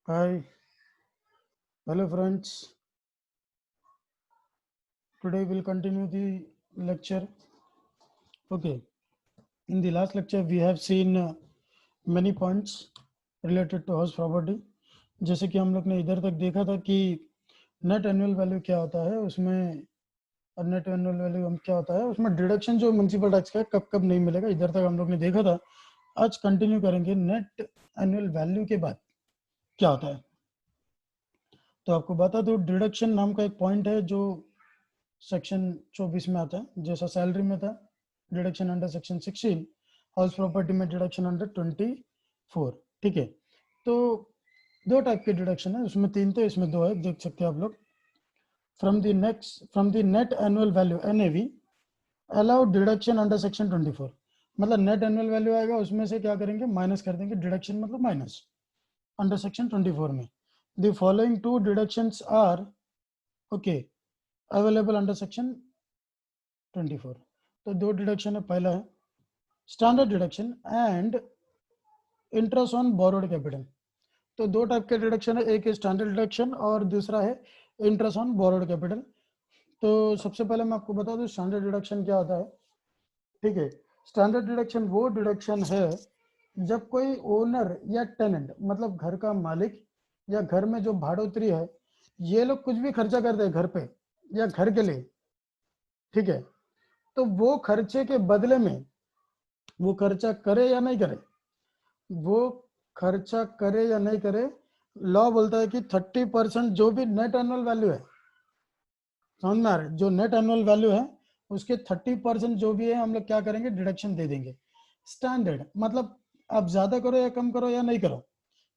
Hi, hello friends. Today we'll continue the lecture. Okay, in the last lecture we have seen many points related to house property. जैसे कि हम लोग ने इधर तक देखा था कि नेट एनुअल वैल्यू क्या होता है, उसमें नेट एनुअल वैल्यू हम क्या होता है, उसमें डिडक्शन जो म्यूनसिपल टैक्स का कब कब नहीं मिलेगा, इधर तक हम लोग ने देखा था. आज कंटिन्यू करेंगे नेट एनुअल वैल्यू के बाद क्या होता है. तो आपको बता दो, डिडक्शन नाम का एक पॉइंट है जो सेक्शन 24 में आता है. जैसा सैलरी में था deduction under section 16, house property में डिडक्शन अंडर 24. ठीक है, तो दो टाइप के डिडक्शन है, उसमें तीन थे, इसमें दो है, देख सकते हैं आप लोग. From the net annual value NAV allow deduction under section 24. मतलब नेट एनुअल वैल्यू आएगा, उसमें से क्या करेंगे, माइनस कर देंगे. डिडक्शन मतलब माइनस अंडर सेक्शन 24 में. The following two deductions are okay available under section 24. तो दो डिडक्शन है. पहला है standard deduction and interest on borrowed capital. तो दो टाइप के डिडक्शन है, एक है स्टैंडर्ड डिडक्शन और दूसरा है इंटरेस्ट ऑन बोरोड कैपिटल. तो सबसे पहले मैं आपको बता दूं स्टैंडर्ड डिडक्शन क्या होता है. ठीक है, स्टैंडर्ड डिडक्शन वो डिडक्शन है जब कोई ओनर या टेनेंट, मतलब घर का मालिक या घर में जो भाड़ोतरी है, ये लोग कुछ भी खर्चा करते हैं घर पे या घर के लिए. ठीक है, तो वो खर्चे के बदले में वो खर्चा करे या नहीं करे, वो खर्चा करे या नहीं करे, लॉ बोलता है कि 30% जो भी नेट एनुअल वैल्यू है, समझ में आ रहा है, जो नेट एनुअल वैल्यू है उसके 30% जो भी है हम लोग क्या करेंगे, डिडक्शन दे देंगे. स्टैंडर्ड मतलब आप ज्यादा करो या कम करो या नहीं करो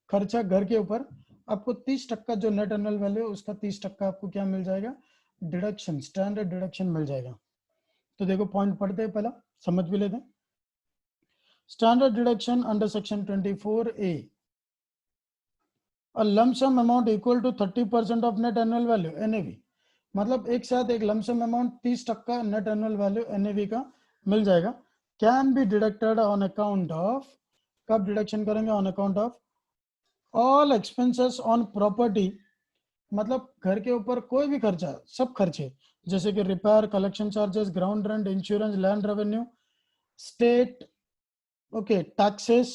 खर्चा घर के ऊपर, आपको 30% जो नेट एनुअल वैल्यू है उसका 30% आपको क्या मिल जाएगा, डिडक्शन, स्टैंडर्ड डिडक्शन मिल जाएगा. तो देखो पॉइंट पढ़ते हैं, पहला समझ भी लेते हैं. Standard deduction under section 24A. A lump sum amount equal to 30% of net annual value NAV. मतलब एक साथ एक lump sum amount 30% net annual value NAV का मिल जाएगा. Can be deducted on account of, कब डिडक्शन करेंगे, on account of all expenses on property. मतलब घर के ऊपर कोई भी खर्चा, सब खर्चे, जैसे कि repair, collection charges, ground rent, insurance, land revenue, state, okay, taxes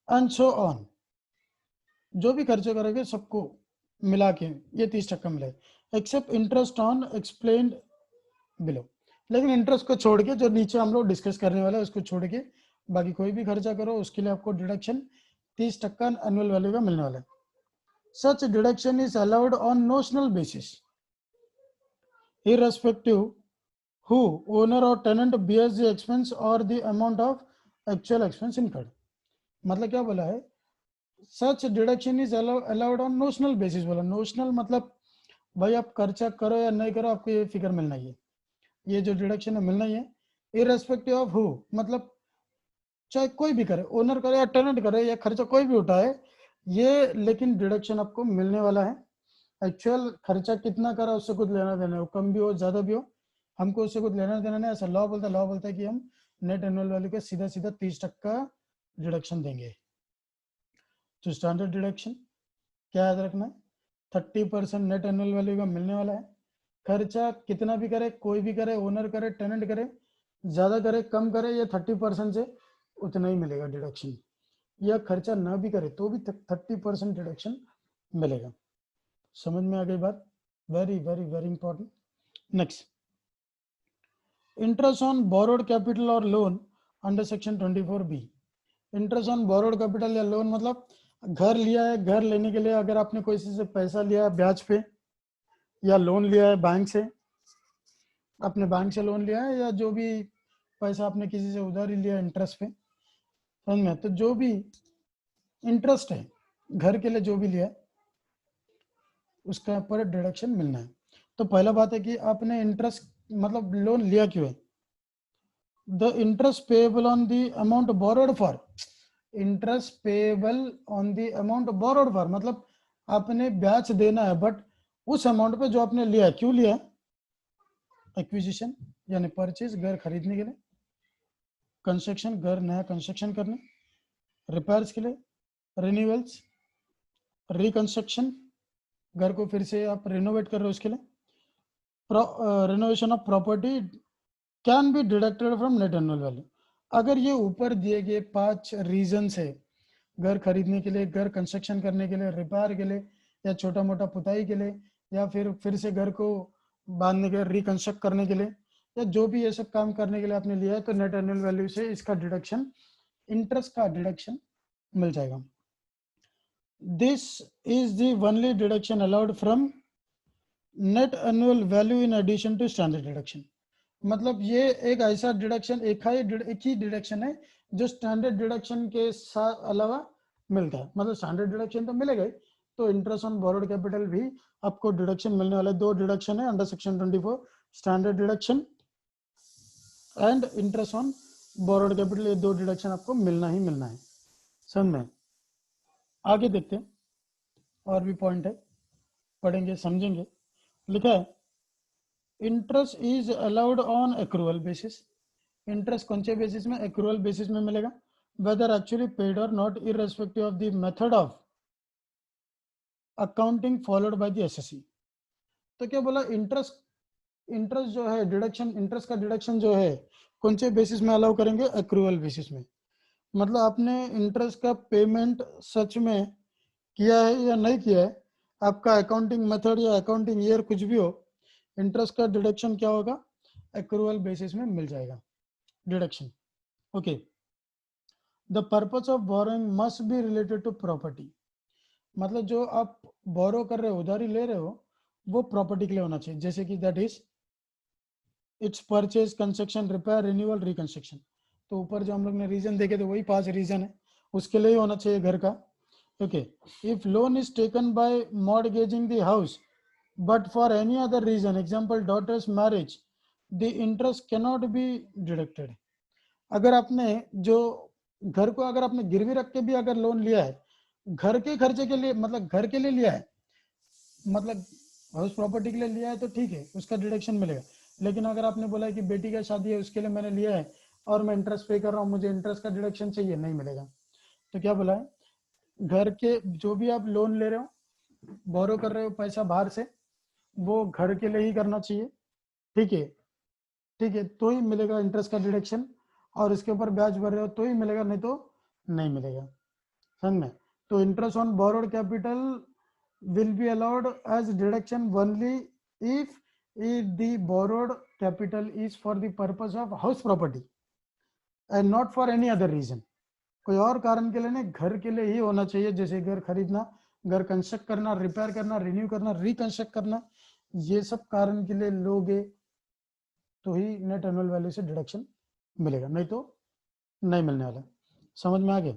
and so on. जो भी खर्चे करेंगे सबको मिला के ये 30% मिलेगा, except interest on explained below. लेकिन इंटरेस्ट को छोड़ के, जो नीचे हम लोग डिस्कस करने वाले हैं उसको छोड़ के, बाकी कोई भी खर्चा करो उसके लिए आपको डिडक्शन 30% एनुअल वैल्यू का मिलने वाला है. Such deduction is allowed on notional basis irrespective who, owner or tenant, bears the expense or the amount of actual expense incurred. मतलब क्या बोला है, such deduction is allowed on notional basis. बोला notional मतलब भाई आप खर्चा करो या नहीं करो आपको ये फिगर मिलना ही है, ये जो डिडक्शन है मिलना ही है. इररेस्पेक्टिव ऑफ हु मतलब चाहे कोई भी करे, ओनर करे या टेनेंट करे या खर्चा कोई भी उठाए ये, लेकिन डिडक्शन आपको मिलने वाला है. एक्चुअल खर्चा कितना करा उससे कुछ लेना देना, वो कम भी हो ज्यादा भी हो, हमको उससे कुछ लेना देना नहीं. ऐसा लॉ बोलता है कि हम नेट एनुअल वैल्यू के सीधा सीधा 30% डिडक्शन देंगे. तो स्टैंडर्ड डिडक्शन क्या याद रखना है, 30% नेट एनुअल वैल्यू का मिलने वाला है. खर्चा कितना भी करे, कोई भी करे, ओनर करे, टेनेंट करे, ज्यादा करे कम करे, ये 30% से उतना ही मिलेगा डिडक्शन. या खर्चा ना भी करे तो भी 30% डिडक्शन मिलेगा. समझ में आ गई बात, very very very important. Next, interest on borrowed capital और loan under section 24B. Interest on borrowed capital या लोन मतलब घर लिया है, घर लेने के लिए अगर आपने कोई से पैसा लिया है ब्याज पे, या लोन लिया है बैंक से, अपने बैंक से लोन लिया है, या जो भी पैसा आपने किसी से उधार ही लिया इंटरेस्ट पे, समझ में, तो जो भी इंटरेस्ट है घर के लिए जो भी लिया है उसका पर डिडक्शन मिलना है. तो पहला बात है कि आपने इंटरेस्ट मतलब लोन लिया क्यों है, the interest payable on the amount borrowed for. Interest payable on the amount borrowed for मतलब आपने ब्याज देना है बट उस अमाउंट पे जो आपने लिया है. क्यों लिया है, एक्विजिशन यानी परचेज, घर खरीदने के लिए, कंस्ट्रक्शन, घर नया कंस्ट्रक्शन करने, रिपेयर्स के लिए, रिन्यूअल्स, रिकंस्ट्रक्शन, घर को फिर से आप रिनोवेट कर रहे हो, उसके लिए renovation of property can be deducted from net annual value. अगर ये ऊपर दिए गए 5 रीजंस है, घर खरीदने के लिए, घर कंस्ट्रक्शन करने के लिए, रिपेयर के लिए, या छोटा मोटा पुताई के लिए, या फिर से घर को बांधने के लिए, रिकंस्ट्रक्ट करने के लिए, या जो भी ये सब काम करने के लिए आपने लिया है, तो नेट एनुअल वैल्यू से इसका डिडक्शन, इंटरेस्ट का डिडक्शन मिल जाएगा। This is the only deduction allowed from net annual value in addition to standard deduction. मतलब ये एक ऐसा डिडक्शन, एक ही डिडक्शन है जो स्टैंडर्ड डिडक्शन के साथ अलावा मिलता है। मतलब स्टैंडर्ड डिडक्शन तो मिलेगा ही, तो इंटरेस्ट ऑन बोरोड कैपिटल भी आपको डिडक्शन मिलने वाला है। 2 डिडक्शन है under section 24, standard deduction and interest on borrowed capital. ये 2 डिडक्शन आपको मिलना ही मिलना है। समझ में? आगे देखते हैं, और भी पॉइंट है, पढ़ेंगे समझेंगे। लिखा है interest is allowed on accrual basis. Interest कौन से बेसिस में? एक्रूअल बेसिस में मिलेगा। वेदर एक्चुअली पेड और not, irrespective of the method of accounting followed by the assessee. तो क्या बोला? इंटरेस्ट जो है डिडक्शन, इंटरेस्ट का डिडक्शन जो है कौन से बेसिस में अलाउ करेंगे? एक्रूअल बेसिस में। मतलब आपने इंटरेस्ट का पेमेंट सच में किया है या नहीं किया है, आपका अकाउंटिंग मेथड या अकाउंटिंग ईयर कुछ भी हो, इंटरेस्ट का डिडक्शन क्या होगा? एक्रूअल बेसिस में मिल जाएगा deduction. Okay, the purpose of borrowing must be related to property. मतलब जो आप बोरो कर रहे हो, उधारी ले रहे हो, वो प्रॉपर्टी के लिए होना चाहिए। जैसे कि that is it's purchase, construction, repair, renewal, reconstruction. तो ऊपर जो हम लोग ने रीजन देखे थे वही 5 रीजन है, उसके लिए ही होना चाहिए घर का। Okay, if loan is taken by mortgaging the house but for any other reason, example daughter's marriage, the interest cannot be deducted। अगर आपने जो घर को अगर आपने गिरवी रख के भी अगर लोन लिया है, घर के खर्चे के लिए, मतलब घर के लिए लिया है, मतलब हाउस प्रॉपर्टी के लिए लिया है, तो ठीक है, उसका डिडक्शन मिलेगा। लेकिन अगर आपने बोला है कि बेटी का शादी है, उसके लिए मैंने लिया है और मैं इंटरेस्ट पे कर रहा हूँ, मुझे इंटरेस्ट का डिडक्शन चाहिए, नहीं मिलेगा। तो क्या बोला है? घर के जो भी आप लोन ले रहे हो, बोरो कर रहे हो पैसा बाहर से, वो घर के लिए ही करना चाहिए। ठीक है, ठीक है, तो ही मिलेगा इंटरेस्ट का डिडक्शन, और इसके ऊपर ब्याज भर रहे हो तो ही मिलेगा, नहीं तो नहीं मिलेगा। समझ में? तो interest on borrowed capital will be allowed as deduction only if the borrowed capital is for the purpose of house property and not for any other reason। कोई और कारण के लिए नहीं, घर के लिए ही होना चाहिए। जैसे घर खरीदना, घर कंस्ट्रक्ट करना, रिपेयर करना, रिन्यू करना, रिकंस्ट्रक्ट करना, ये सब कारण के लिए लोगे तो ही नेट एनुअल वैल्यू से डिडक्शन मिलेगा, नहीं तो नहीं मिलने वाला। समझ में आ गया?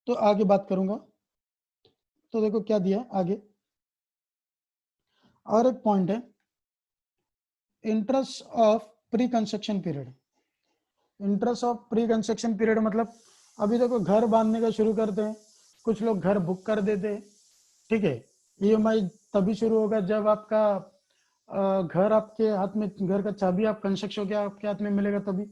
तो आगे बात करूंगा। तो देखो क्या दिया है आगे, और एक पॉइंट है, interest of pre construction period. Interest of pre construction period मतलब अभी देखो घर बांधने का शुरू करते हैं, कुछ लोग घर बुक कर देते हैं, ठीक है। ईएमआई तभी शुरू होगा जब आपका घर आपके हाथ में, घर का चाबी आप कंस्ट्रक्शन के आपके हाथ में मिलेगा तभी।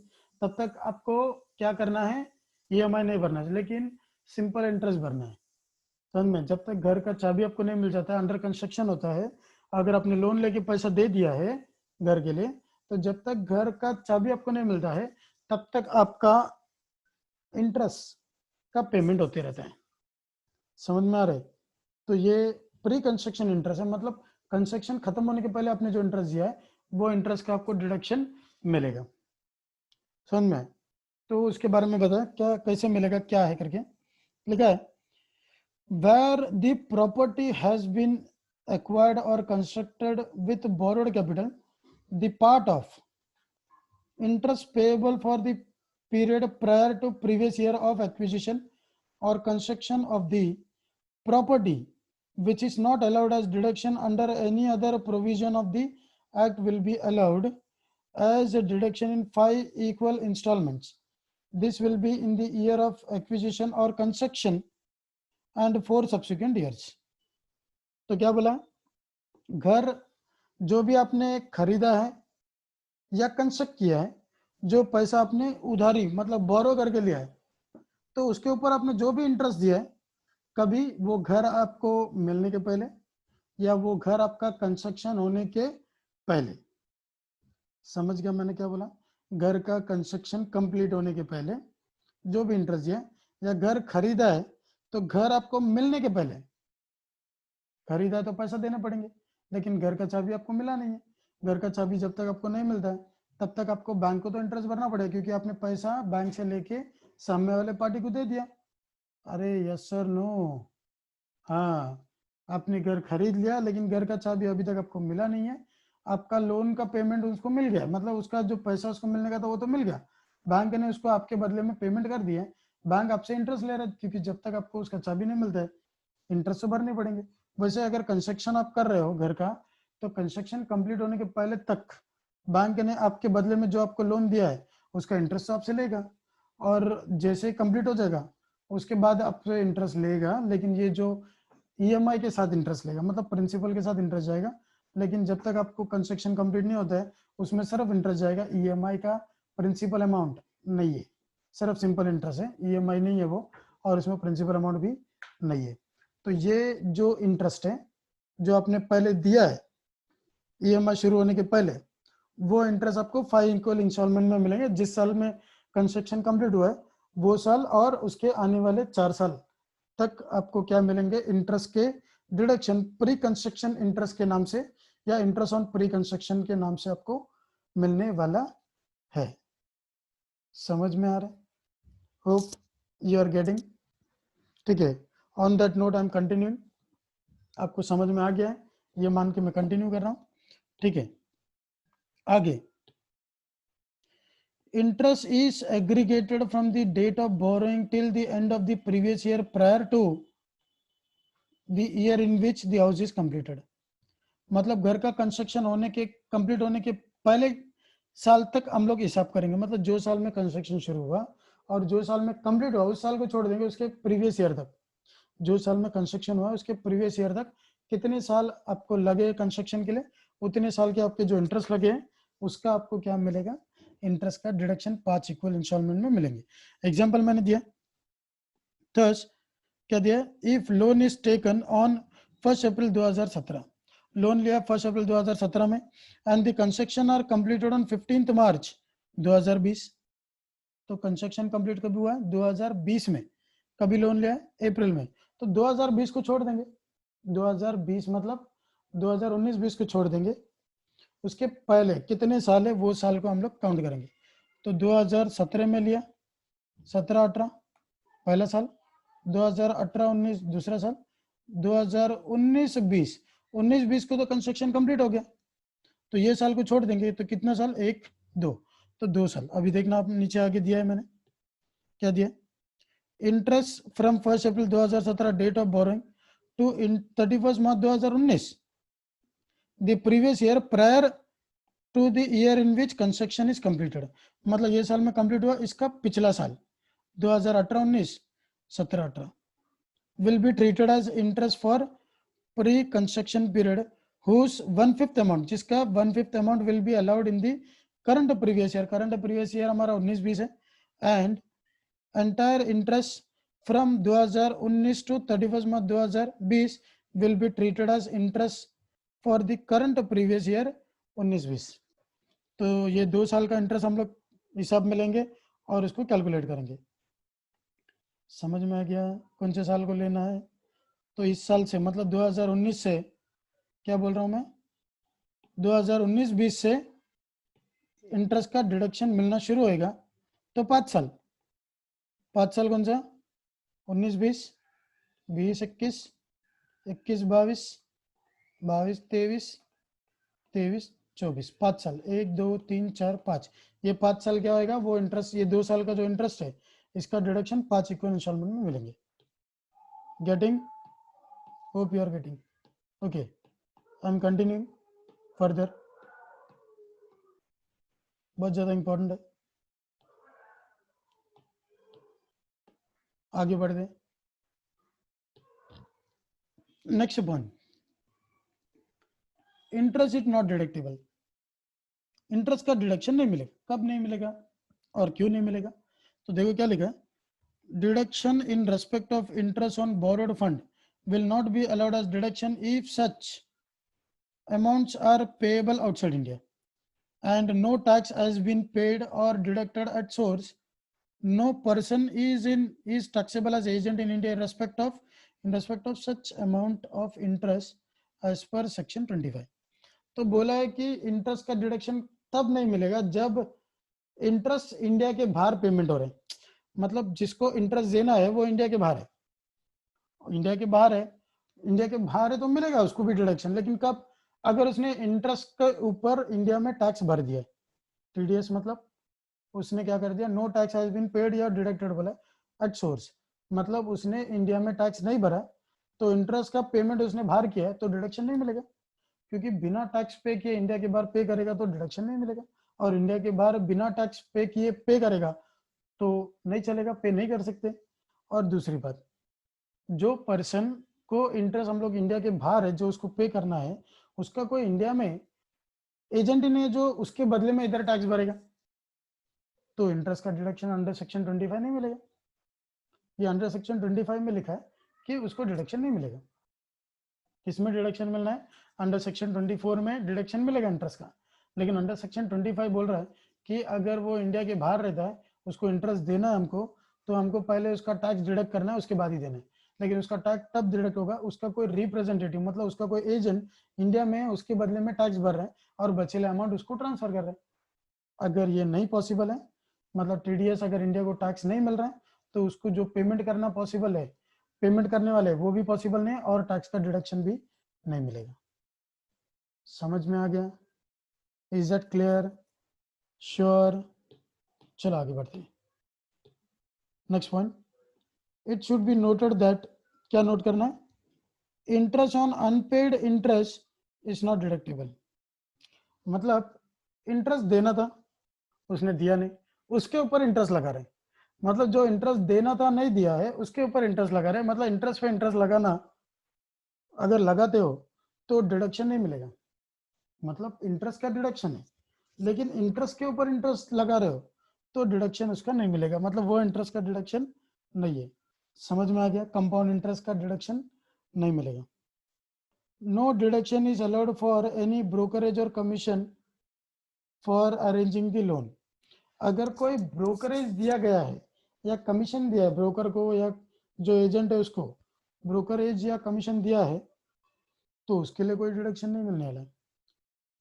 तब तक आपको क्या करना है? ईएमआई नहीं भरना है, लेकिन सिंपल इंटरेस्ट भरना है। समझ में? जब तक घर का चाबी आपको नहीं मिल जाता है, अंडर कंस्ट्रक्शन होता है, अगर आपने लोन लेके पैसा दे दिया है घर के लिए, तो जब तक घर का चाबी आपको नहीं मिलता है तब तक आपका इंटरेस्ट का पेमेंट होते रहता है। समझ में आ रहा है? तो ये प्री कंस्ट्रक्शन इंटरेस्ट है, मतलब कंस्ट्रक्शन खत्म होने के पहले आपने जो इंटरेस्ट दिया है वो इंटरेस्ट का आपको डिडक्शन मिलेगा। समझ में? तो उसके बारे में बताया क्या, कैसे मिलेगा, क्या है करके लिखा है, where the property has been acquired or constructed with borrowed capital, the part of interest payable for the period prior to previous year of acquisition or construction of the property which is not allowed as deduction under any other provision of the act will be allowed as a deduction in 5 equal installments. This will be in the year of acquisition or construction and 4 subsequent years। तो क्या बोला? घर जो भी आपने खरीदा है या कंस्ट्रक्ट किया है, जो पैसा आपने उधारी मतलब बोरो करके लिया है, तो उसके ऊपर आपने जो भी इंटरेस्ट दिया है कभी वो घर आपको मिलने के पहले या वो घर आपका कंस्ट्रक्शन होने के पहले। समझ गया मैंने क्या बोला? घर का कंस्ट्रक्शन कंप्लीट होने के पहले जो भी इंटरेस्ट है, या घर खरीदा है तो घर आपको मिलने के पहले। खरीदा है तो पैसा देने पड़ेंगे, लेकिन घर का चाबी आपको मिला नहीं है। घर का चाबी जब तक आपको नहीं मिलता है तब तक आपको बैंक को तो इंटरेस्ट भरना पड़ेगा, क्योंकि आपने पैसा बैंक से लेके सामने वाले पार्टी को दे दिया। अरे यस सर नो? हाँ, आपने घर खरीद लिया लेकिन घर का चाबी अभी तक आपको मिला नहीं है। आपका लोन का पेमेंट उसको मिल गया, मतलब उसका जो पैसा उसको मिलने का था वो तो मिल गया, बैंक ने उसको आपके बदले में पेमेंट कर दिया है। बैंक आपसे इंटरेस्ट ले रहा है, क्योंकि जब तक आपको उसका चाबी नहीं मिलता है इंटरेस्ट तो भरने पड़ेंगे। वैसे अगर कंस्ट्रक्शन आप कर रहे हो घर का, तो कंस्ट्रक्शन कंप्लीट होने के पहले तक बैंक ने आपके बदले में जो आपको लोन दिया है उसका इंटरेस्ट तो आपसे लेगा, और जैसे कंप्लीट हो जाएगा उसके बाद आपसे इंटरेस्ट लेगा, लेकिन ये जो ईएमआई के साथ इंटरेस्ट लेगा, मतलब प्रिंसिपल के साथ इंटरेस्ट जाएगा। लेकिन जब तक आपको कंस्ट्रक्शन कंप्लीट नहीं होता है उसमें सिर्फ इंटरेस्ट जाएगा, ईएमआई का प्रिंसिपल अमाउंट नहीं है, सिर्फ सिंपल इंटरेस्ट है, ईएमआई नहीं है वो, और इसमें प्रिंसिपल अमाउंट भी नहीं है। तो ये जो इंटरेस्ट है जो आपने पहले दिया है ईएमआई शुरू होने के पहले, वो इंटरेस्ट आपको 5 इक्वल इंस्टॉलमेंट में मिलेंगे। जिस साल में कंस्ट्रक्शन कंप्लीट हुआ है वो साल और उसके आने वाले 4 साल तक आपको क्या मिलेंगे? इंटरेस्ट के डिडक्शन प्री कंस्ट्रक्शन इंटरेस्ट के नाम से, या इंटरेस्ट ऑन प्री कंस्ट्रक्शन के नाम से आपको मिलने वाला है। समझ में आ रहा है? Hope you are getting. ठीक है, on that note I am continuing. आपको समझ में आ गया है ये मान के मैं कंटिन्यू कर रहा हूं। ठीक है, आगे interest is aggregated from the date of borrowing till the end of the previous year prior to the year in which the house is completed। मतलब घर का कंस्ट्रक्शन होने के कंप्लीट होने के पहले साल तक हम लोग हिसाब करेंगे, मतलब जो साल में कंस्ट्रक्शन शुरू हुआ और जो साल में कंप्लीट हुआ उस साल को छोड़ देंगे, उसके प्रीवियस ईयर तक, जो साल में कंस्ट्रक्शन हुआ उसके प्रीवियस ईयर तक कितने साल आपको लगे कंस्ट्रक्शन के लिए, उतने साल के आपके जो इंटरेस्ट लगे हैं उसका आपको क्या मिलेगा? इंटरेस्ट का डिडक्शन 5 इक्वल इंस्टॉलमेंट में मिलेंगे। एग्जांपल मैंने दिया, थस क्या दिया? If loan is taken on 1 April 2017, loan लिया 1 अप्रैल 2017 में, and the construction are completed on 15 March 2020। तो कंस्ट्रक्शन कंप्लीट कभी हुआ है? 2020 में। कभी लोन लिया है? अप्रैल में। तो 2020 को छोड़ देंगे, 2020 मतलब 2019-20 को छोड़ देंगे, उसके पहले कितने साल है वो साल को हम लोग काउंट करेंगे। तो 2017 में लिया, 17-18 पहला साल, 2018-19 दूसरा साल, 2019-20 19-20 को तो कंस्ट्रक्शन कंप्लीट हो गया, तो ये साल को छोड़ देंगे, तो कितना साल? 1 2, तो 2 साल। अभी देखना आप नीचे आगे दिया है मैंने क्या दिया? Interest from 1 April 2017 date of borrowing to 31 March 2019 the previous year prior to the year in which construction is completed. मतलब ये साल में कंप्लीट हुआ, इसका पिछला साल 2018-19 17-18 will be treated as interest for pre-construction period whose 1/5 amount, जिसका 1/5 amount will be allowed in the current previous year। current previous year हमारा 19-20 है, and entire interest from 2019 to 31 March 2020 will be treated as interest for the current previous year 19-20। तो ये 2 साल का interest हम लोग हिसाब में लेंगे और इसको कैलकुलेट करेंगे। समझ में आ गया कौन से साल को लेना है? तो इस साल से मतलब 2019 से, क्या बोल रहा हूं मैं, 2019-20 से इंटरेस्ट का डिडक्शन मिलना शुरू होएगा। तो 5 साल, 5 साल कौन सा? 19-20, 20-21, 21-22, 22-23, 23-24, 5 साल, 1 2 3 4 5। ये 5 साल क्या होएगा? वो इंटरेस्ट, ये 2 साल का जो इंटरेस्ट है इसका डिडक्शन 5 इक्वल इंस्टॉलमेंट में मिलेंगे। Getting? Hope you are getting. Okay, I am continuing further, बहुत ज्यादा इंपॉर्टेंट है, आगे बढ़ गए। Next point, interest is not deductible. Interest का डिडक्शन नहीं मिलेगा। कब नहीं मिलेगा और क्यों नहीं मिलेगा? तो देखो क्या लिखा है, deduction in respect of interest on borrowed fund will not be allowed as deduction if such amounts are payable outside India and no tax has been paid or deducted at source. No person is taxable as agent in India in respect of such amount of interest as per section 25. तो बोला है कि interest का deduction तब नहीं मिलेगा जब interest India के बाहर पेमेंट हो रहे हैं, मतलब जिसको इंटरेस्ट देना है वो इंडिया के बाहर है, इंडिया के बाहर है, इंडिया के बाहर है तो मिलेगा उसको भी डिडक्शन, लेकिन कब? अगर उसने इंटरेस्ट के ऊपर इंडिया में टैक्स भर दिया, टीडीएस मतलब उसने क्या कर दिया, no tax has been paid या डिडक्टेड बोला एट सोर्स, मतलब उसने इंडिया में टैक्स नहीं भरा तो इंटरेस्ट का पेमेंट उसने बाहर किया है तो डिडक्शन नहीं मिलेगा, क्योंकि बिना टैक्स पे किए इंडिया के बाहर पे करेगा तो डिडक्शन नहीं मिलेगा, और इंडिया के बाहर बिना टैक्स पे किए पे करेगा तो नहीं चलेगा, पे नहीं कर सकते। और दूसरी बात, जो पर्सन को इंटरेस्ट हम लोग इंडिया के बाहर है जो उसको पे करना है, उसका कोई इंडिया में एजेंट ही नहीं है जो उसके बदले में इधर टैक्स भरेगा, तो इंटरेस्ट का डिडक्शन अंडर सेक्शन 25 नहीं मिलेगा। ये अंडर सेक्शन 25 में लिखा है कि उसको डिडक्शन नहीं मिलेगा। किसमें डिडक्शन मिलना है? अंडर सेक्शन 24 में डिडक्शन मिलेगा इंटरेस्ट का, लेकिन अंडर सेक्शन 25 बोल रहा है कि अगर वो इंडिया के बाहर रहता है, उसको इंटरेस्ट देना है हमको, तो हमको पहले उसका टैक्स डिडक्ट करना है, उसके बाद ही देना है। लेकिन उसका टैक्स तब डिडक्ट होगा उसका कोई रिप्रेजेंटेटिव, मतलब उसका कोई एजेंट इंडिया में उसके बदले में टैक्स भर रहा है और बचेला अमाउंट उसको ट्रांसफर कर रहा है। अगर ये नहीं पॉसिबल है, मतलब टीडीएस अगर इंडिया को टैक्स नहीं मिल रहा है तो उसको जो पेमेंट करना पॉसिबल है, पेमेंट करने वाले वो भी पॉसिबल नहीं, और टैक्स का डिडक्शन भी नहीं मिलेगा। समझ में आ गया? Is that clear? श्योर? चलो आगे बढ़ते हैं। Next point, it should be noted that, क्या नोट करना है? Interest on unpaid interest is not deductible. मतलब इंटरेस्ट देना था, उसने दिया नहीं, उसके ऊपर इंटरेस्ट लगा रहे, मतलब जो इंटरेस्ट देना था नहीं दिया है उसके ऊपर इंटरेस्ट लगा रहे, मतलब इंटरेस्ट पे इंटरेस्ट लगाना अगर लगाते हो तो डिडक्शन नहीं मिलेगा, मतलब इंटरेस्ट का डिडक्शन है, लेकिन इंटरेस्ट के ऊपर इंटरेस्ट लगा रहे हो तो डिडक्शन उसका नहीं मिलेगा, मतलब वो इंटरेस्ट का डिडक्शन नहीं है। समझ में आ गया? कंपाउंड इंटरेस्ट का डिडक्शन नहीं मिलेगा। No deduction is allowed for any brokerage और commission for arranging the loan. अगर कोई ब्रोकरेज दिया गया है या कमीशन दिया है ब्रोकर को या जो एजेंट है उसको ब्रोकरेज या कमीशन दिया है तो उसके लिए कोई डिडक्शन नहीं मिलने वाला है।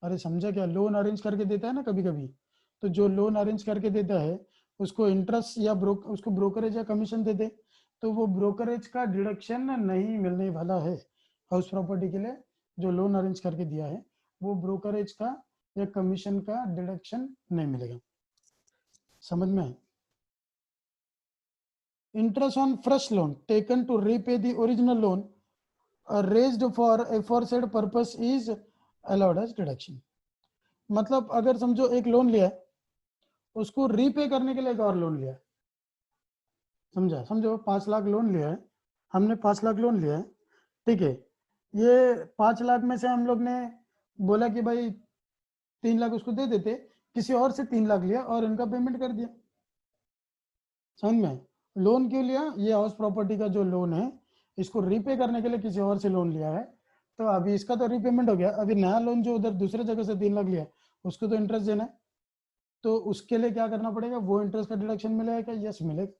अरे समझा क्या? लोन अरेंज करके देता है ना कभी कभी, तो जो लोन अरेंज करके देता है उसको इंटरेस्ट या उसको ब्रोकरेज या कमीशन दे दे तो वो ब्रोकरेज का डिडक्शन नहीं मिलने वाला है। हाउस प्रॉपर्टी के लिए जो लोन अरेंज करके दिया है वो ब्रोकरेज का या कमीशन का डिडक्शन नहीं मिलेगा। समझ में? Interest on fresh loan taken to repay the original loan raised for aforesaid purpose is allowed as deduction। मतलब अगर समझो एक लोन लिया है, उसको रीपे करने के लिए एक और लोन लिया है, समझा? समझो 5 लाख लोन लिया है, हमने 5 लाख लोन लिया है, ठीक है, ये 5 लाख में से हम लोग ने बोला कि भाई 3 लाख उसको दे देते, किसी और से 3 लाख लिया और इनका पेमेंट कर दिया। समझ में? लोन क्यों लिया? ये हाउस प्रॉपर्टी का जो लोन है इसको रीपे करने के लिए किसी और से लोन लिया है, तो अभी इसका तो रीपेमेंट हो गया, अभी नया लोन जो उधर दूसरे जगह से 3 लाख लिया उसको तो इंटरेस्ट देना है, तो उसके लिए क्या करना पड़ेगा? वो इंटरेस्ट का डिडक्शन मिलेगा क्या? यस मिलेगा,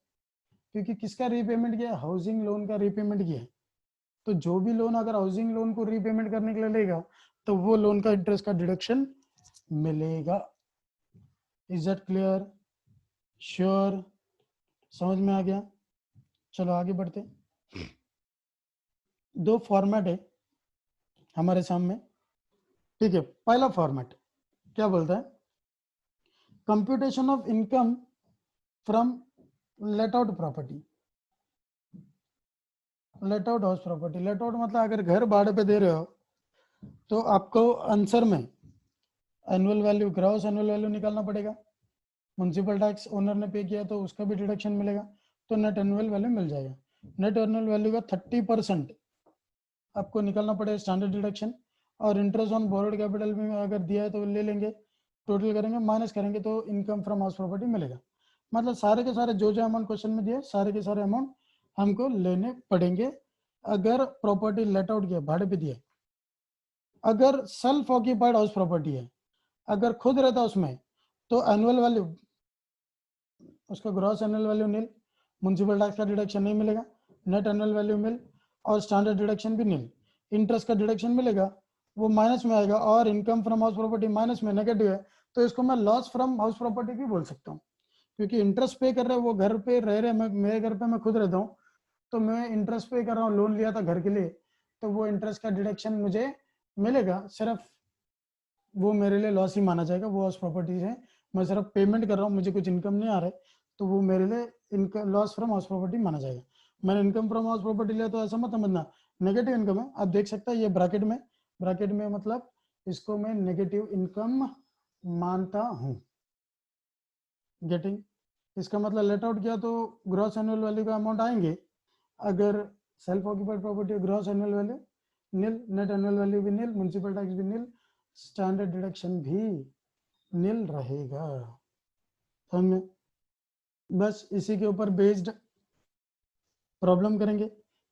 क्योंकि किसका रीपेमेंट किया है? हाउसिंग लोन का रीपेमेंट किया है, तो जो भी लोन अगर हाउसिंग लोन को रीपेमेंट करने के लिए लेगा तो वो लोन का इंटरेस्ट का डिडक्शन मिलेगा। Is that clear? श्योर? समझ में आ गया? चलो आगे बढ़ते। दो फॉर्मेट है हमारे सामने, ठीक है। पहला फॉर्मेट क्या बोलता है? Computation of income from let out property, let out house property. Let out मतलब अगर घर भाड़े पे दे रहे हो तो आपको आंसर में annual value, gross annual value निकालना पड़ेगा, म्युनिसिपल टैक्स ओनर ने पे किया तो उसका भी डिडक्शन मिलेगा, तो नेट एनुअल वैल्यू मिल जाएगा। नेट एनुअल वैल्यू का 30% आपको निकालना पड़ेगा स्टैंडर्ड डिडक्शन, और इंटरेस्ट ऑन बोरोड कैपिटल में अगर दिया है तो ले लेंगे, टोटल करेंगे माइनस करेंगे तो इनकम फ्रॉम हाउस प्रॉपर्टी मिलेगा। मतलब सारे के सारे जो अमाउंट क्वेश्चन में दिए सारे के सारे अमाउंट हमको लेने पड़ेंगे अगर प्रॉपर्टी लेट आउट किया, भाड़े पे दिए। अगर सेल्फ ऑक्यूपाइड हाउस प्रॉपर्टी है, अगर खुद रहता उसमें, तो एनुअल वैल्यू, उसका ग्रॉस एनुअल वैल्यू नील, म्युनिसिपल टैक्स का डिडक्शन नहीं मिलेगा, नेट एनुअल वैल्यू मिल, और स्टैंडर्ड डिडक्शन भी नील, इंटरेस्ट का डिडक्शन मिलेगा वो माइनस में आएगा, और income from house property minus में नेगेटिव है, तो इसको मैं लॉस फ्रॉम हाउस प्रॉपर्टी भी बोल सकता हूँ, क्योंकि इंटरेस्ट पे कर रहे हैं वो घर पे रह रहे, मैं मेरे घर पे मैं खुद रहता हूँ, तो मैं इंटरेस्ट पे कर रहा हूँ, लोन लिया था घर के लिए, तो वो इंटरेस्ट का डिडक्शन मुझे मिलेगा, सिर्फ वो मेरे लिए लॉस ही माना जाएगा, वो हाउस प्रॉपर्टी है, मैं सिर्फ पेमेंट कर रहा हूँ, मुझे कुछ इनकम नहीं आ रहा है, तो वो मेरे लिए income loss from house property माना जाएगा। मैंने इनकम फ्रॉम हाउस प्रॉपर्टी लिया तो ऐसा मत समझना नेगेटिव इनकम है, आप देख सकते हैं ये ब्रैकेट में मतलब इसको मैं नेगेटिव इनकम मानता हूँ। गेटिंग, इसका मतलब लेट आउट किया तो ग्रॉस एनुअल वैल्यू का अमाउंट आएंगे, अगर self occupied property gross annual value nil, net annual value भी नील, म्युनिसिपल टैक्स भी नील, स्टैंडर्ड डिडक्शन भी नील रहेगा। समझ में? बस इसी के ऊपर बेस्ड प्रॉब्लम करेंगे।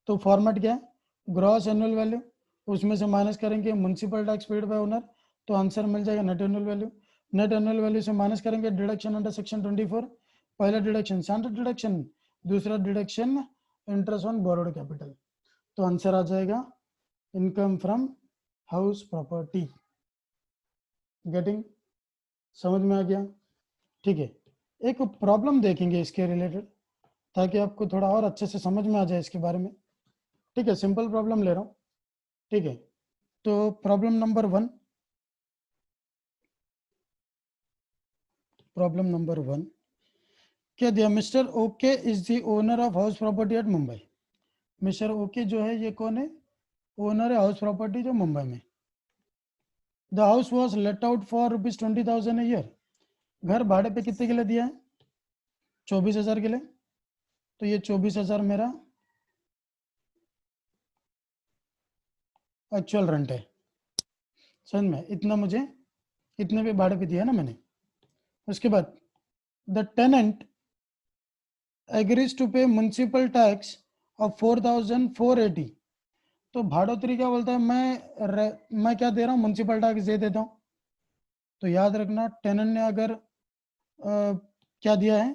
तो फॉर्मेट क्या है, ग्रॉस एनुअल वैल्यू, उसमें से माइनस करेंगे municipal tax paid by owner, तो आंसर मिल जाएगा net annual value. Net annual value से माइनस करेंगे डिडक्शन अंडर सेक्शन 24, पहला डिडक्शन स्टैंडर्ड डिडक्शन, दूसरा deduction interest on borrowed capital, तो आंसर आ जाएगा income from house property. Getting, समझ में आ गया? ठीक है, एक प्रॉब्लम देखेंगे इसके रिलेटेड ताकि आपको थोड़ा और अच्छे से समझ में आ जाए इसके बारे में। ठीक है, सिंपल प्रॉब्लम ले रहा हूँ। ठीक है, तो प्रॉब्लम नंबर 1, क्या दिया, mister okay is the owner of house property eight Mumbai. Mister okay जो है ये कौन है, ओनर है हाउस प्रॉपर्टी जो मुंबई में। The house was let out for ₹20,000 a year, घर भाड़े पे कितने के लिए दिया है, 24,000 के लिए, तो ये 24,000 मेरा एक्चुअल रेंट है। समझ में? इतना मुझे इतने पे भाड़े पे दिया ना मैंने। उसके बाद द टेनेंट एग्रीज टू पे म्युनिसिपल टैक्स ऑफ 4,480, तो भाड़ोतरी क्या बोलता है, मैं क्या दे रहा हूँ, म्युनिसिपल टैक्स दे देता हूँ। तो याद रखना टेनेंट ने अगर क्या दिया है,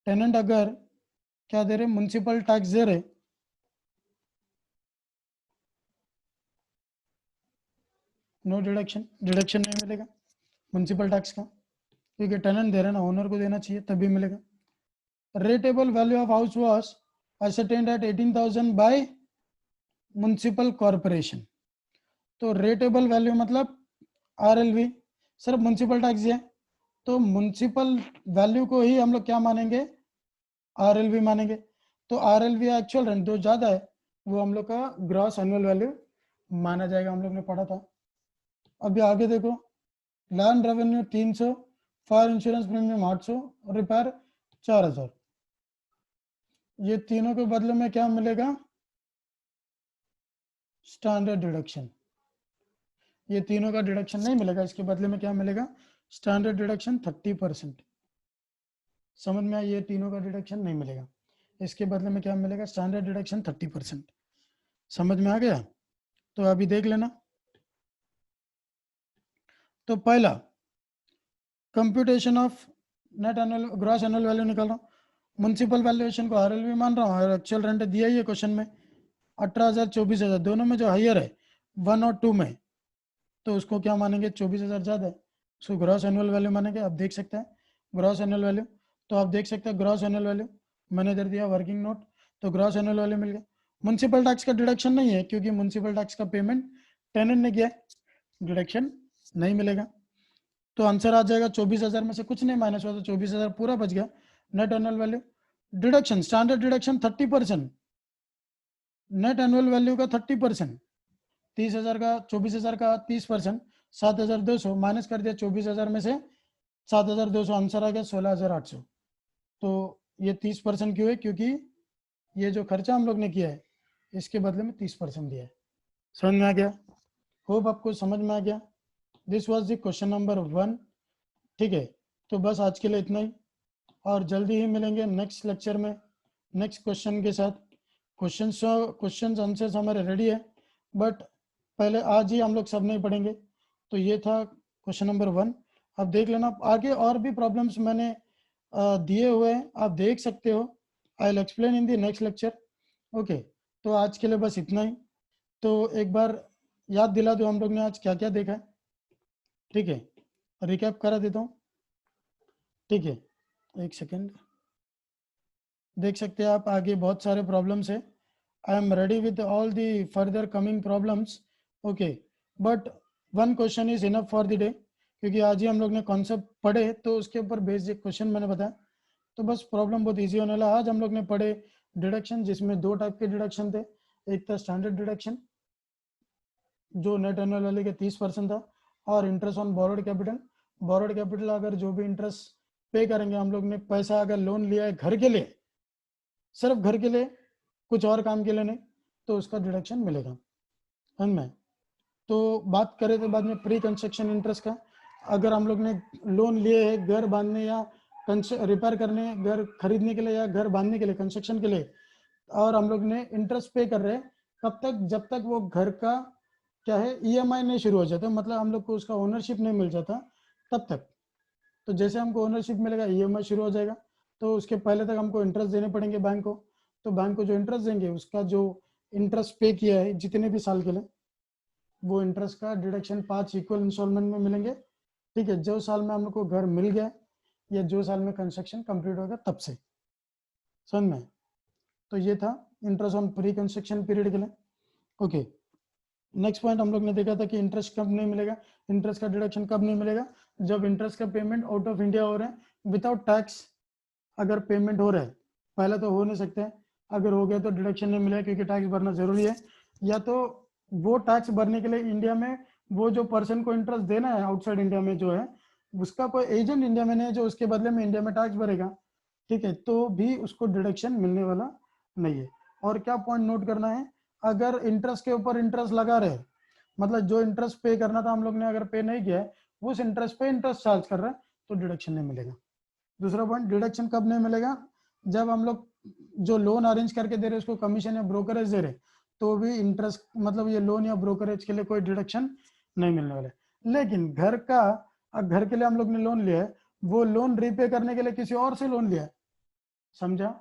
टेनेंट अगर क्या दे रहे, म्युनिसिपल टैक्स दे रहे, नो डिडक्शन, डिडक्शन नहीं मिलेगा म्युनिसिपल टैक्स का, क्योंकि टेनेंट दे रहे ना, ओनर को देना चाहिए तभी मिलेगा। Rateable value of house was ascertained at 18,000 by municipal corporation, तो रेटेबल वैल्यू मतलब RLV, सिर्फ म्युनिसिपल टैक्स है, तो म्युनिसिपल वैल्यू को ही हम लोग क्या मानेंगे, RLV मानेंगे। तो RLV एक्चुअल रेंट जो ज़्यादा है वो हम लोग का ग्रॉस एनुअल वैल्यू माना जाएगा, हम लोग ने पढ़ा था। अभी आगे देखो, land revenue 300, fire insurance premium 800, repair 4,000, ये तीनों के बदले में क्या मिलेगा, स्टैंडर्ड डिडक्शन। ये तीनों का डिडक्शन नहीं मिलेगा, इसके बदले में क्या मिलेगा, स्टैंडर्ड डिडक्शन 30%। समझ में आया? ये तीनों का डिडक्शन नहीं मिलेगा, इसके बदले में क्या मिलेगा, स्टैंडर्ड डिडक्शन 30%। समझ में आ गया? तो अभी देख लेना। तो पहला computation of net annual gross annual value निकाल रहा हूँ, म्युनिसिपल वैल्यूएशन को RLV मान रहा हूँ, और एक्चुअल रेंट दिया ही है क्वेश्चन में 18,000 24,000, दोनों में जो हाइयर है 1 और 2 में, तो उसको क्या मानेंगे, 24,000 ज़्यादा है, उसको ग्रॉस एनुअल वैल्यू मानेंगे। आप देख सकते हैं ग्रॉस एनुअल वैल्यू, तो आप देख सकते हैं ग्रॉस एनुअल वैल्यू मैंने इधर दिया वर्किंग नोट, तो ग्रॉस एनुअल वैल्यू मिल गया। म्युनिसिपल टैक्स का डिडक्शन नहीं है क्योंकि म्युनिसिपल टैक्स का पेमेंट टेनेंट ने किया, डिडक्शन नहीं मिलेगा, तो आंसर आ जाएगा 24,000 में से कुछ नहीं माइनस हुआ तो 24,000 पूरा बच गया। Net annual value, deduction standard deduction 30%, net annual value का 30%, 30,000 का 24,000 का 30%, 7,200 माइनस कर दिया 24,000 में से 7,200, आंसर आ गया 16,800। तो ये 30% क्यों है, क्योंकि ये जो खर्चा हम लोग ने किया है इसके बदले में 30% दिया है। समझ में आ गया? होप आपको समझ में आ गया। This was the question number 1। ठीक है, तो बस आज के लिए इतना ही। और जल्दी ही मिलेंगे नेक्स्ट लेक्चर में नेक्स्ट क्वेश्चन के साथ। क्वेश्चंस आंसर्स हमारे रेडी है, बट पहले आज ही हम लोग सब नहीं पढ़ेंगे। तो ये था क्वेश्चन नंबर 1। अब देख लेना आगे और भी प्रॉब्लम्स मैंने दिए हुए हैं, आप देख सकते हो। I will explain in the next lecture. Okay, तो आज के लिए बस इतना ही। तो एक बार याद दिला दो हम लोग ने आज क्या क्या देखा है। ठीक है, रिकैप करा देता हूँ। ठीक है, एक सेकेंड। देख सकते हैं आप आगे बहुत सारे प्रॉब्लम्स है। I am ready with all the further coming problems. Okay, but one question is enough for the day, क्योंकि आज ही हम लोग ने कॉन्सेप्ट पढ़े तो उसके ऊपर बेस्ड क्वेश्चन मैंने बताया। तो बस प्रॉब्लम बहुत इजी होने वाला। आज हम लोग ने पढ़े डिडक्शन, जिसमें 2 टाइप के डिडक्शन थे। एक था स्टैंडर्ड डिडक्शन जो नेट एनुअल वैल्यू के 30% था, और interest on borrowed capital. Borrowed capital अगर जो भी इंटरेस्ट पे करेंगे, हम लोग ने पैसा अगर लोन लिया है घर के लिए, सिर्फ घर के लिए, कुछ और काम के लिए नहीं, तो उसका डिडक्शन मिलेगा। समझ में? तो बात करें तो बाद में प्री कंस्ट्रक्शन इंटरेस्ट का। अगर हम लोग ने लोन लिए है घर बांधने या रिपेयर करने, घर खरीदने के लिए या घर बांधने के लिए, कंस्ट्रक्शन के लिए, और हम लोग ने इंटरेस्ट पे कर रहे हैं, कब तक? जब तक वो घर का क्या है ईएमआई नहीं शुरू हो जाता, मतलब हम लोग को उसका ओनरशिप नहीं मिल जाता तब तक। तो जैसे हमको ओनरशिप मिलेगा, ईएमआई शुरू हो जाएगा, तो उसके पहले तक हमको इंटरेस्ट देने पड़ेंगे बैंक को। तो बैंक को जो इंटरेस्ट देंगे, उसका जो इंटरेस्ट पे किया है जितने भी साल के लिए, वो इंटरेस्ट का डिडक्शन 5 इक्वल इंस्टॉलमेंट में मिलेंगे। ठीक है, जो साल में हम लोग को घर मिल गया या जो साल में कंस्ट्रक्शन कंप्लीट होगा तब से। समझ में? तो ये था interest on pre construction period के लिए। ओके, नेक्स्ट पॉइंट हम लोग ने देखा था कि इंटरेस्ट कब नहीं मिलेगा, इंटरेस्ट का डिडक्शन कब नहीं मिलेगा? जब इंटरेस्ट का पेमेंट आउट ऑफ इंडिया हो रहा है विदाउट टैक्स। अगर पेमेंट हो रहा है, पहले तो हो नहीं सकते, अगर हो गया तो डिडक्शन नहीं मिलेगा, क्योंकि टैक्स भरना जरूरी है। या तो वो टैक्स भरने के लिए इंडिया में वो जो पर्सन को इंटरेस्ट देना है आउटसाइड इंडिया में जो है, उसका कोई एजेंट इंडिया में नहीं है जो उसके बदले में इंडिया में टैक्स भरेगा। ठीक है, तो भी उसको डिडक्शन मिलने वाला नहीं है। और क्या पॉइंट नोट करना है, अगर इंटरेस्ट के ऊपर इंटरेस्ट लगा रहे, मतलब जो इंटरेस्ट पे करना था हम लोग ने अगर पे नहीं किया है, उस इंटरेस्ट पे इंटरेस्ट चार्ज कर रहा है, तो डिडक्शन नहीं मिलेगा। दूसरा पॉइंट, डिडक्शन कब नहीं मिलेगा? जब हम लोग जो लोन अरेंज करके दे रहे उसको कमीशन या ब्रोकरेज दे रहे, तो भी इंटरेस्ट, मतलब ये लोन या ब्रोकरेज के लिए कोई डिडक्शन नहीं मिलने वाला है। लेकिन घर का, घर के लिए हम लोग ने लोन लिया है, वो लोन रीपे करने के लिए किसी और से लोन लिया है, समझा?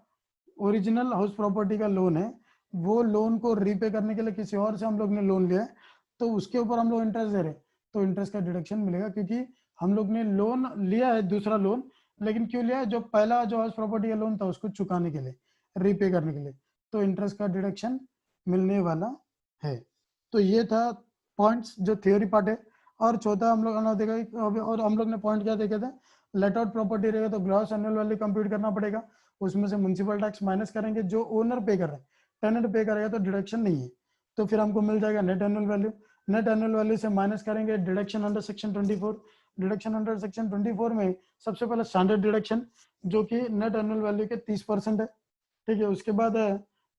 ओरिजिनल हाउस प्रॉपर्टी का लोन है, वो लोन को रीपे करने के लिए किसी और से हम लोग ने लोन लिया है, तो उसके ऊपर हम लोग इंटरेस्ट दे रहे, तो इंटरेस्ट का डिडक्शन मिलेगा, क्योंकि हम लोग ने लोन लिया है दूसरा लोन। लेकिन क्यों लिया है? जो पहला जो हाउस प्रॉपर्टी का लोन था उसको चुकाने के लिए, रीपे करने के लिए, तो इंटरेस्ट का डिडक्शन मिलने वाला है। तो ये था पॉइंट्स जो थ्योरी पार्ट है। और चौथा हम लोग ने देखा, और हम लोग ने पॉइंट क्या देखे थे, लेट आउट प्रॉपर्टी रहेगा तो ग्रॉस एनुअल वैल्यू कंप्यूट करना पड़ेगा, उसमें से म्युनिसिपल टैक्स माइनस करेंगे, जो ओनर पे कर रहा है, टेनेंट पे करेगा तो डिडक्शन नहीं है, तो फिर हमको मिल जाएगा net annual value. Net annual value से माइनस करेंगे deduction under section 24। Deduction under section 24 में सबसे पहले स्टैंडर्ड डिडक्शन, जो कि नेट एनुअल वैल्यू के 30% है। ठीक है, उसके बाद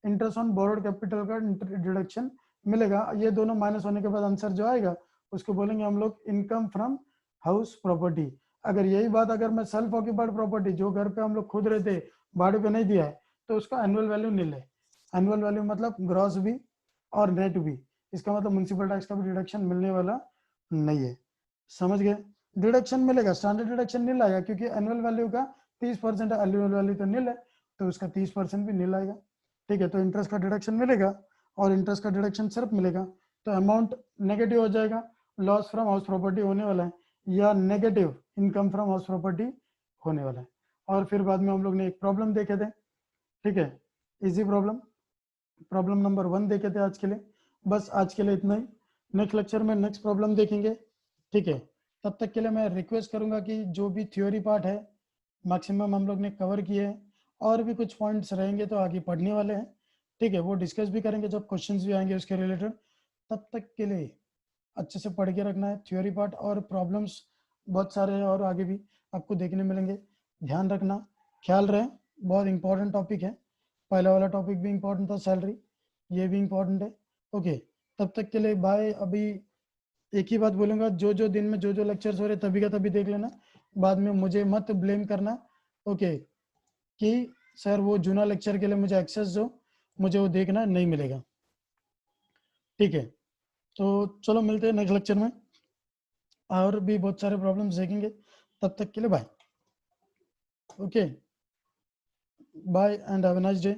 इंटरेस्ट ऑन बोरोड कैपिटल का डिडक्शन मिलेगा। ये दोनों माइनस होने के बाद आंसर जो आएगा उसको बोलेंगे हम लोग इनकम फ्रॉम हाउस प्रॉपर्टी। अगर यही बात अगर मैं सेल्फ ऑक्यूपाइड प्रॉपर्टी, जो घर पे हम लोग खुद रहते, भाड़े पे नहीं दिया है, तो उसका एनुअल वैल्यू नील है। एनुअल वैल्यू मतलब ग्रॉस भी और नेट भी, इसका मतलब म्युनिसिपल टैक्स का भी डिडक्शन मिलने वाला नहीं है। समझ गए? डिडक्शन मिलेगा, स्टैंडर्ड डिडक्शन नील आएगा, क्योंकि एनुअल वैल्यू का 30% है, एनुअल वैल्यू तो नील है, तो उसका 30% भी नील आएगा। ठीक है, तो इंटरेस्ट का डिडक्शन मिलेगा, और इंटरेस्ट का डिडक्शन सिर्फ मिलेगा तो अमाउंट नेगेटिव हो जाएगा, लॉस फ्रॉम हाउस प्रॉपर्टी होने वाला है, या negative income from house property होने वाला है। और फिर बाद में हम लोग ने एक प्रॉब्लम देखे थे। ठीक है, इजी प्रॉब्लम, प्रॉब्लम नंबर 1 देखे थे आज के लिए। बस आज के लिए इतना ही, नेक्स्ट लेक्चर में नेक्स्ट प्रॉब्लम देखेंगे। ठीक है, तब तक के लिए मैं रिक्वेस्ट करूंगा कि जो भी थ्योरी पार्ट है मैक्सिमम हम लोग ने कवर किए हैं, और भी कुछ पॉइंट्स रहेंगे तो आगे पढ़ने वाले हैं। ठीक है, वो डिस्कस भी करेंगे जब क्वेश्चंस भी आएंगे उसके रिलेटेड। तब तक के लिए अच्छे से पढ़ के रखना है थ्योरी पार्ट, और प्रॉब्लम्स बहुत सारे हैं और आगे भी आपको देखने मिलेंगे। ध्यान रखना, ख्याल रहे, बहुत इंपॉर्टेंट टॉपिक है। पहला वाला टॉपिक भी इंपॉर्टेंट था सैलरी, ये भी इंपॉर्टेंट है। ओके, तब तक के लिए बाय। अभी एक ही बात बोलूंगा, जो जो दिन में जो जो लेक्चर्स हो रहे तभी का तभी देख लेना, बाद में मुझे मत ब्लेम करना। ओके, कि सर वो जूना लेक्चर के लिए मुझे एक्सेस जो मुझे वो देखना नहीं मिलेगा। ठीक है, तो चलो मिलते हैं नेक्स्ट लेक्चर में, और भी बहुत सारे प्रॉब्लम्स देखेंगे। तब तक के लिए bye. Okay, bye and have a nice day.